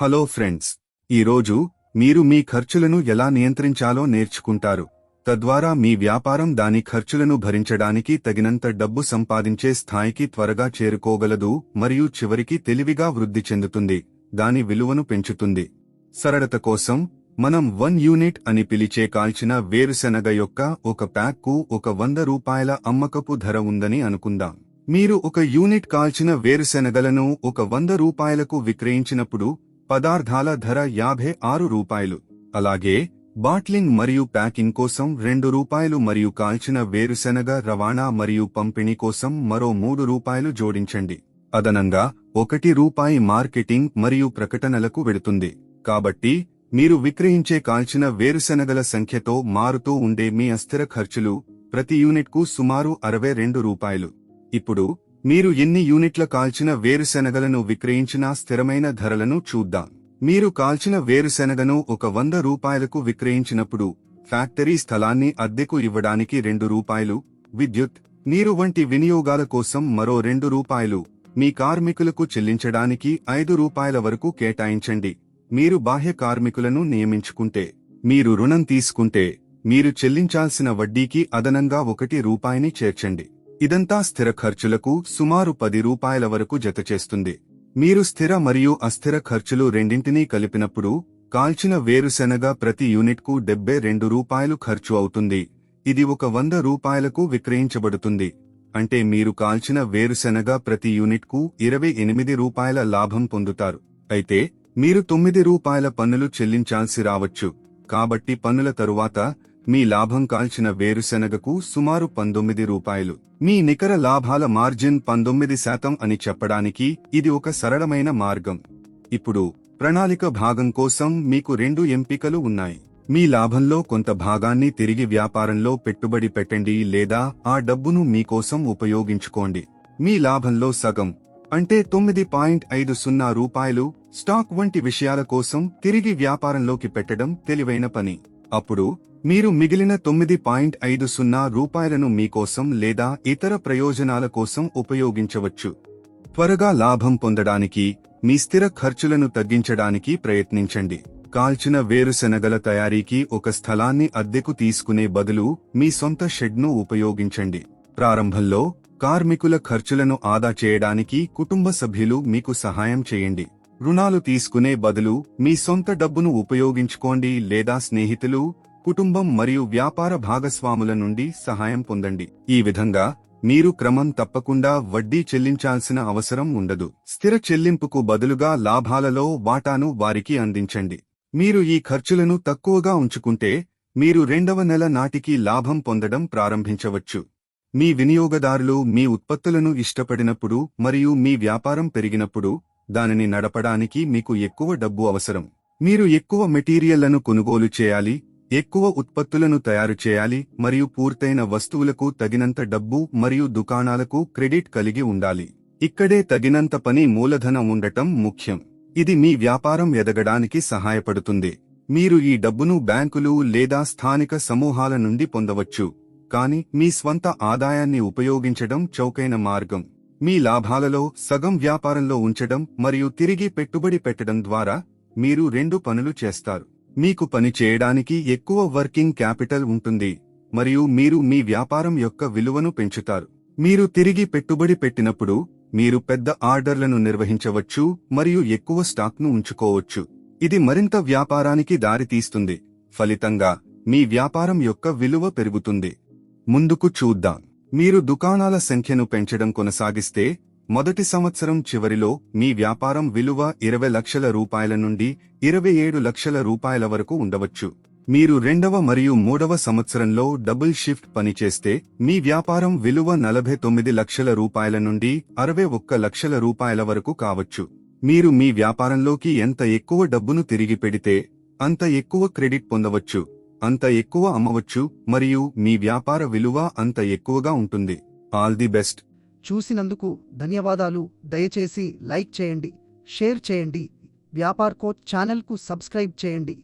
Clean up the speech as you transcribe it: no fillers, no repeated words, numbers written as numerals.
Hello friends, ఈరోజు మీరు మీ ఖర్చులను ఎలా నియంత్రించాలో నేర్చుకుంటారు. తద్వారా మీ వ్యాపారం దాని ఖర్చులను భరించడానికి తగినంత డబ్బు సంపాదించే స్థాయికి త్వరగా చేరుకోగలదు మరియు చివరికి తెలివిగా వృద్ధి చెందుతుంది, దాని విలువను పెంచుతుంది. సరళత కోసం మనం 1 యూనిట్ అని పిలిచే కాల్చిన వేరుశెనగ యొక్క ఒక ప్యాక్కు ఒక 100 రూపాయల అమ్మకపు ధర ఉందని అనుకుందాం. మీరు ఒక యూనిట్ కాల్చిన వేరుశెనగలను ఒక 100 రూపాయలకు విక్రయించినప్పుడు పదార్థాల ధర 56 రూపాయలు. అలాగే బాట్లింగ్ మరియు ప్యాకింగ్ కోసం 2 రూపాయలు మరియు కాల్చిన వేరుశెనగ రవాణా మరియు పంపిణీ కోసం మరో 3 రూపాయలు జోడించండి. అదనంగా 1 రూపాయి మార్కెటింగ్ మరియు ప్రకటనలకు వెడుతుంది. కాబట్టి మీరు విక్రయించే కాల్చిన వేరుశెనగల సంఖ్యతో మారుతూ ఉండే మీ అస్థిర ఖర్చులు ప్రతి యూనిట్కు సుమారు 62 రూపాయలు. ఇప్పుడు మీరు ఎన్ని యూనిట్ల కాల్చిన వేరుశెనగలను విక్రయించినా స్థిరమైన ధరలను చూద్దాం. మీరు కాల్చిన వేరుశెనగను ఒక 100 రూపాయలకు విక్రయించినప్పుడు ఫ్యాక్టరీ స్థలాన్ని అద్దెకు ఇవ్వడానికి 2 రూపాయలు, విద్యుత్, నీరు వంటి వినియోగాల కోసం మరో 2 రూపాయలు, మీ కార్మికులకు చెల్లించడానికి 5 రూపాయల వరకు కేటాయించండి. మీరు బాహ్య కార్మికులను నియమించుకుంటే, మీరు రుణం తీసుకుంటే, మీరు చెల్లించాల్సిన వడ్డీకి అదనంగా 1 రూపాయిని చేర్చండి. ఇదంతా స్థిర ఖర్చులకు సుమారు 10 రూపాయల వరకు జతచేస్తుంది. మీరు స్థిర మరియు అస్థిర ఖర్చులు రెండింటినీ కలిపినప్పుడు కాల్చిన వేరుశెనగ ప్రతి యూనిట్కు 72 రూపాయలు ఖర్చు అవుతుంది. ఇది ఒక 100 రూపాయలకు విక్రయించబడుతుంది. అంటే మీరు కాల్చిన వేరుశెనగ ప్రతి యూనిట్కు 28 రూపాయల లాభం పొందుతారు. అయితే మీరు 9 రూపాయల పన్నులు చెల్లించాల్సి రావచ్చు. కాబట్టి పన్నుల తరువాత మీ లాభం కాల్చిన వేరుశెనగకు సుమారు 19 రూపాయలు. మీ నికర లాభాల మార్జిన్ 19% అని చెప్పడానికి ఇది ఒక సరళమైన మార్గం. ఇప్పుడు ప్రణాళిక భాగం కోసం మీకు 2 ఎంపికలు ఉన్నాయి. మీ లాభంలో కొంత భాగాన్ని తిరిగి వ్యాపారంలో పెట్టుబడి పెట్టండి లేదా ఆ డబ్బును మీకోసం ఉపయోగించుకోండి. మీ లాభంలో సగం అంటే 9.50 రూపాయలు స్టాక్ వంటి విషయాల కోసం తిరిగి వ్యాపారంలోకి పెట్టడం తెలివైన పని. అప్పుడు మీరు మిగిలిన 9.50 రూపాయలను మీకోసం లేదా ఇతర ప్రయోజనాల కోసం ఉపయోగించవచ్చు. త్వరగా లాభం పొందడానికి మీ స్థిర ఖర్చులను తగ్గించడానికి ప్రయత్నించండి. కాల్చిన వేరుశెనగల తయారీకి ఒక స్థలాన్ని అద్దెకు తీసుకునే బదులు మీ సొంత షెడ్ను ఉపయోగించండి. ప్రారంభంలో కార్మికుల ఖర్చులను ఆదా చేయడానికి కుటుంబ సభ్యులు మీకు సహాయం చేయండి. రుణాలు తీసుకునే బదులు మీ సొంత డబ్బును ఉపయోగించుకోండి లేదా స్నేహితులు, కుటుంబం మరియు వ్యాపార భాగస్వాముల నుండి సహాయం పొందండి. ఈ విధంగా మీరు క్రమం తప్పకుండా వడ్డీ చెల్లించాల్సిన అవసరం ఉండదు. స్థిర చెల్లింపుకు బదులుగా లాభాలలో వాటాను వారికి అందించండి. మీరు ఈ ఖర్చులను తక్కువగా ఉంచుకుంటే మీరు 2వ నెల నాటికి లాభం పొందడం ప్రారంభించవచ్చు. మీ వినియోగదారులు మీ ఉత్పత్తులను ఇష్టపడినప్పుడు మరియు మీ వ్యాపారం పెరిగినప్పుడు దానిని నడపడానికి మీకు ఎక్కువ డబ్బు అవసరం. మీరు ఎక్కువ మెటీరియల్లను కొనుగోలు చేయాలి, ఎక్కువ ఉత్పత్తులను తయారు చేయాలి మరియు పూర్తయిన వస్తువులకు తగినంత డబ్బు మరియు దుకాణాలకు క్రెడిట్ కలిగి ఉండాలి. ఇక్కడే తగినంత పని మూలధనం ఉండటం ముఖ్యం. ఇది మీ వ్యాపారం ఎదగడానికి సహాయపడుతుంది. మీరు ఈ డబ్బును బ్యాంకులు లేదా స్థానిక సమూహాల నుండి పొందవచ్చు, కానీ మీ స్వంత ఆదాయాన్ని ఉపయోగించడం చౌకైన మార్గం. మీ లాభాలలో సగం వ్యాపారంలో ఉంచడం మరియు తిరిగి పెట్టుబడి పెట్టడం ద్వారా మీరు 2 పనులు చేస్తారు. మీకు పని చేయడానికి ఎక్కువ వర్కింగ్ క్యాపిటల్ ఉంటుంది మరియు మీరు మీ వ్యాపారం యొక్క విలువను పెంచుతారు. మీరు తిరిగి పెట్టుబడి పెట్టినప్పుడు మీరు పెద్ద ఆర్డర్లను నిర్వహించవచ్చు మరియు ఎక్కువ స్టాక్ను ఉంచుకోవచ్చు. ఇది మరింత వ్యాపారానికి దారితీస్తుంది. ఫలితంగా మీ వ్యాపారం యొక్క విలువ పెరుగుతుంది. ముందుకు చూద్దాం. మీరు దుకాణాల సంఖ్యను పెంచడం కొనసాగిస్తే మొదటి సంవత్సరం చివరిలో మీ వ్యాపారం విలువ 20 లక్షల రూపాయల నుండి 27 లక్షల రూపాయల వరకు ఉండవచ్చు. మీరు 2వ మరియు 3వ సంవత్సరంలో డబుల్ షిఫ్ట్ పనిచేస్తే మీ వ్యాపారం విలువ 49 లక్షల రూపాయల నుండి 61 లక్షల రూపాయల వరకు కావచ్చు. మీరు మీ వ్యాపారంలోకి ఎంత ఎక్కువ డబ్బును తిరిగి పెడితే అంత ఎక్కువ క్రెడిట్ పొందవచ్చు, అంత ఎక్కువ అమ్మవచ్చు మరియు మీ వ్యాపార విలువ అంత ఎక్కువగా ఉంటుంది. All the best. చూసినందుకు ధన్యవాదాలు. దయచేసి లైక్ చేయండి, షేర్ చేయండి, వ్యాపార్ కోచ్ ఛానల్కు సబ్స్క్రైబ్ చేయండి.